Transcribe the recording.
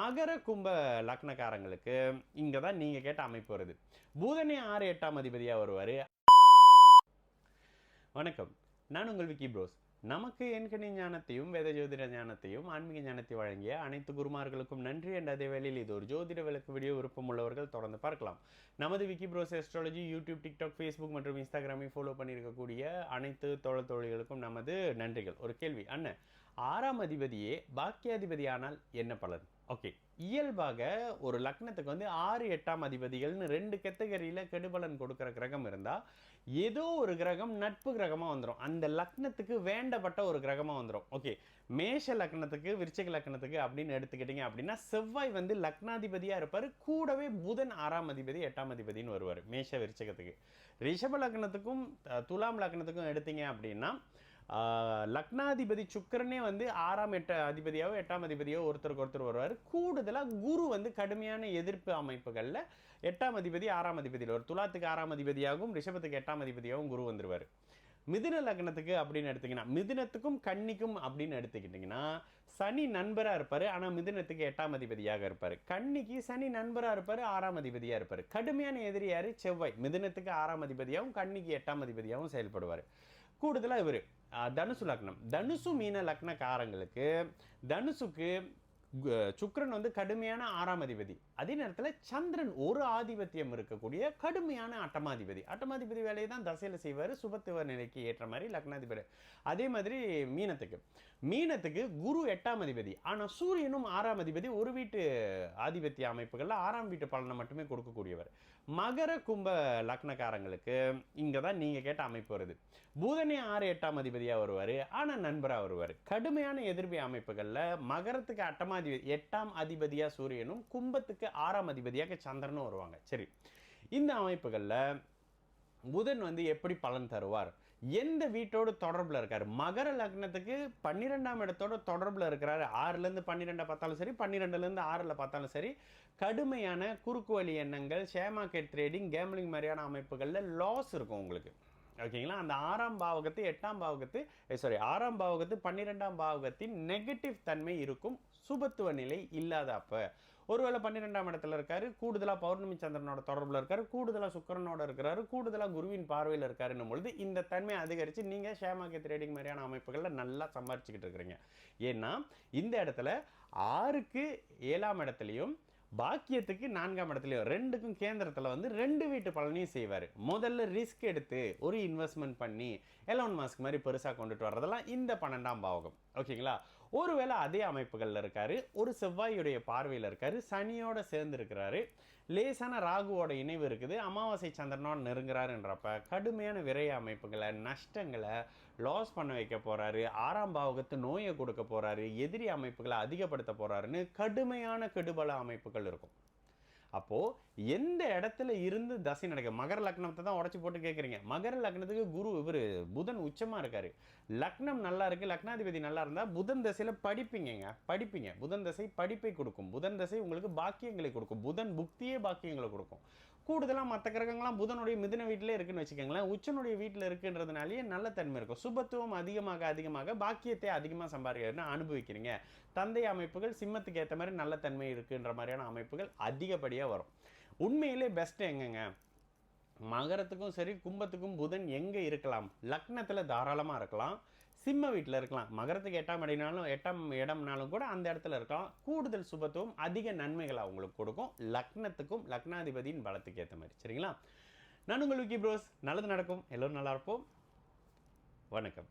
மகர கும்ப லக்னக்காரங்களுக்கு இங்கே தான் நீங்கள் கேட்ட அமைப்பு வருது. புதனே 6 8ஆம் அதிபதியாக வருவார். வணக்கம், நான் உங்கள் விக்கி ப்ரோஸ். நமக்கு எண்கணி ஞானத்தையும் வேத ஜோதிட ஞானத்தையும் ஆன்மீக ஞானத்தை வழங்கிய அனைத்து குருமார்களுக்கும் நன்றி. என்ற அதே வேளையில் இது ஒரு ஜோதிட விளக்கு வீடியோ. விருப்பம் உள்ளவர்கள் தொடர்ந்து பார்க்கலாம். நமது Vikki bros astrology YouTube, TikTok, Facebook மற்றும் இன்ஸ்டாகிராமை ஃபாலோ பண்ணியிருக்கக்கூடிய அனைத்து தோழிகளுக்கும் நமது நன்றிகள். ஒரு கேள்வி, அண்ணன் 6ஆம் அதிபதியே பாக்கியாதிபதியானால் என்ன பலன்? ஓகே, இயல்பாக ஒரு லக்னத்துக்கு 6 8ஆம் அதிபதிகள்னு 2 கேட்டகரியில் கெடுபலன் கொடுக்குற கிரகம் இருந்தால் ஏதோ ஒரு கிரகம் நட்பு கிரகமாக வந்துடும். அந்த லக்னத்துக்கு வேண்டப்பட்ட ஒரு கிரகமாக வந்துடும். ஓகே, மேஷ லக்னத்துக்கு விருச்சிக லக்னத்துக்கு அப்படின்னு எடுத்துக்கிட்டீங்க அப்படின்னா செவ்வாய் லக்னாதிபதியாக இருப்பார். கூடவே புதன் 6ஆம் அதிபதி 8ஆம் அதிபதினு வருவார் மேஷ விருச்சிகத்துக்கு. ரிஷப லக்னத்துக்கும் துலாம் லக்னத்துக்கும் எடுத்தீங்க அப்படின்னா லக்னாதிபதி சுக்கிரனே 6ஆம் 8 அதிபதியாவோ 8ஆம் அதிபதியோ ஒருத்தருக்கு ஒருத்தர் வருவார். கூடுதலாக குரு கடுமையான எதிர்ப்பு அமைப்புகளில் 8ஆம் அதிபதி 6ஆம் அதிபதியில் ஒரு துலாத்துக்கு 6ஆம் அதிபதியாகவும் ரிஷபத்துக்கு 8ஆம் அதிபதியாகவும் குரு வந்துருவார். மிதுன லக்னத்துக்கு அப்படின்னு எடுத்தீங்கன்னா, மிதுனத்துக்கும் கன்னிக்கும் அப்படின்னு எடுத்துக்கிட்டிங்கன்னா சனி நண்பராக இருப்பார். ஆனால் மிதுனத்துக்கு 8ஆம் அதிபதியாக இருப்பார். கன்னிக்கு சனி நண்பராக இருப்பார், 6ஆம் அதிபதியாக இருப்பார். கடுமையான எதிரி யார்? செவ்வாய். மிதுனத்துக்கு 6ஆம் அதிபதியாகவும் கன்னிக்கு 8ஆம் அதிபதியாகவும் செயல்படுவார். கூடுதலாக இவர் தனுசு லக்னம். தனுசு மீன லக்னக்காரங்களுக்கு தனுசுக்கு சுக்கிரன் கடுமையான 6ஆம் அதிபதி. அதே நேரத்தில் சந்திரன் ஒரு ஆதிபத்தியம் இருக்கக்கூடிய கடுமையான அட்டமாதிபதி வேலையை தான் தசையில் செய்வார், சுபத்துவ நிலைக்கு ஏற்ற மாதிரி லக்னாதிபதி. அதே மாதிரி மீனத்துக்கு குரு 8ஆம் அதிபதி. ஆனால் சூரியனும் 6ஆம் அதிபதி. ஒரு வீட்டு ஆதிபத்திய அமைப்புகளில் 6ஆம் வீட்டு பலனை மட்டுமே கொடுக்கக்கூடியவர். மகர கும்ப லக்னக்காரங்களுக்கு இங்கே தான் நீங்கள் கேட்ட அமைப்பு வருது. புதனே 6 8ஆம் அதிபதியாக வருவார், ஆனால் நண்பராக வருவார். கடுமையான எதிர்ப்பு அமைப்புகளில் மகரத்துக்கு 8ஆம் அதிபதியாக சூரியனும், கும்பத்துக்கு 6ஆம் அதிபதியாக சந்திரனும் வருவாங்க. சரி, இந்த அமைப்புகளில் புதன் எப்படி பலன் தருவார்? எந்த வீட்டோடு தொடர்பில் இருக்கார்? மகர லக்னத்துக்கு 12ஆம் இடத்தோட தொடர்பில் இருக்கிறாரு. 6லேருந்து 12 பார்த்தாலும் சரி, 12லேருந்து 6 பார்த்தாலும் சரி, கடுமையான குறுக்கு வழி எண்ணங்கள், ஷேர் மார்க்கெட் ட்ரேடிங், கேம்பிளிங் மாதிரியான அமைப்புகளில் லாஸ் இருக்கும் உங்களுக்கு. ஓகேங்களா? அந்த 6ஆம் பாவகத்து 8ஆம் பாவகத்து 6ஆம் பாவகத்து 12ஆம் பாவகத்தின் நெகட்டிவ் தன்மை இருக்கும் சுபத்துவ நிலை இல்லாத. அப்போ ஒருவேளை 12ஆம் இடத்துல இருக்காரு, கூடுதலாக பௌர்ணமி சந்திரனோட தொடர்பில் இருக்காரு, கூடுதலாக சுக்கரனோட இருக்கிறாரு, கூடுதலாக குருவின் பார்வையில் இருக்காருன்னும் பொழுது இந்த தன்மை அதிகரித்து நீங்கள் ஷேர் மார்க்கெட் ட்ரேடிங் மாதிரியான அமைப்புகளில் நல்லா சம்பாரிச்சுக்கிட்டு இருக்கிறீங்க. ஏன்னா இந்த இடத்துல 6க்கு 7ஆம் இடத்துலையும் பாக்கியத்துக்கு 4ஆம் இடத்துலையும் ரெண்டுக்கும் கேந்திரத்தில் 2 வீட்டு பலனையும் செய்வார். முதல்ல ரிஸ்க் எடுத்து ஒரு இன்வெஸ்ட்மெண்ட் பண்ணி எலோன் மாஸ்க் மாதிரி பெருசாக கொண்டுட்டு வர்றதெல்லாம் இந்த 12ஆம் பாவகம். ஓகேங்களா? ஒருவேளை அதே அமைப்புகளில் இருக்காரு, ஒரு செவ்வாயுடைய பார்வையில் இருக்காரு, சனியோட சேர்ந்து இருக்கிறாரு, லேசான ராகுவோட இணைவு இருக்குது, அமாவாசை சந்திரனோட நெருங்குறாருன்றப்ப கடுமையான விரைய அமைப்புகளை, நஷ்டங்களை லாஸ் பண்ண வைக்க போறாரு, 6ஆம் பாவகத்து நோயை கொடுக்க போறாரு, எதிரி அமைப்புகளை அதிகப்படுத்த போறாருன்னு கடுமையான கெடுபல அமைப்புகள் இருக்கும். அப்போ எந்த இடத்துல இருந்து தசை நடக்க? மகர லக்னத்தை தான் உடச்சி போட்டு கேட்குறீங்க. மகர லக்னத்துக்கு குரு புதன் உச்சமாக இருக்காரு. லக்னம் நல்லா இருக்கு, லக்னாதிபதி நல்லா இருந்தால் புதன் தசையில் படிப்பீங்க. புதன் தசை படிப்பை கொடுக்கும். புதன் தசை உங்களுக்கு பாக்கியங்களை கொடுக்கும். புதன் புக்தியே பாக்கியங்களை கொடுக்கும். கூடுதலாக மற்ற கிரகங்கள்லாம் புதனுடைய மிதுன வீட்டிலே இருக்குன்னு வச்சுக்கோங்களேன். உச்சனுடைய வீட்டில் இருக்குன்றதுனாலேயே நல்ல தன்மை இருக்கும். சுபத்துவம் அதிகமாக பாக்கியத்தை அதிகமாக சம்பாதிக்கிறதுன்னு அனுபவிக்கிறீங்க. தந்தை அமைப்புகள் சிம்மத்துக்கு ஏற்ற மாதிரி நல்ல தன்மை இருக்குன்ற மாதிரியான அமைப்புகள் அதிகப்படியாக வரும். உண்மையிலே பெஸ்ட் எங்கங்க? மகரத்துக்கும் சரி கும்பத்துக்கும் புதன் எங்கே இருக்கலாம்? லக்னத்தில் தாராளமாக இருக்கலாம், சிம்ம வீட்டில் இருக்கலாம். மகரத்துக்கு 8ஆம் இடம்னாலும் கூட அந்த இடத்துல இருக்கலாம். கூடுதல் சுபத்துவம் அதிக நன்மைகளை அவங்களுக்கு கொடுக்கும், லக்னத்துக்கும் லக்னாதிபதியின் பலத்துக்கு ஏற்ற மாதிரி. சரிங்களா? நான் உங்கள் விக்கி ப்ரோஸ். நல்லது நடக்கும், எல்லோரும் நல்லா இருப்போம். வணக்கம்.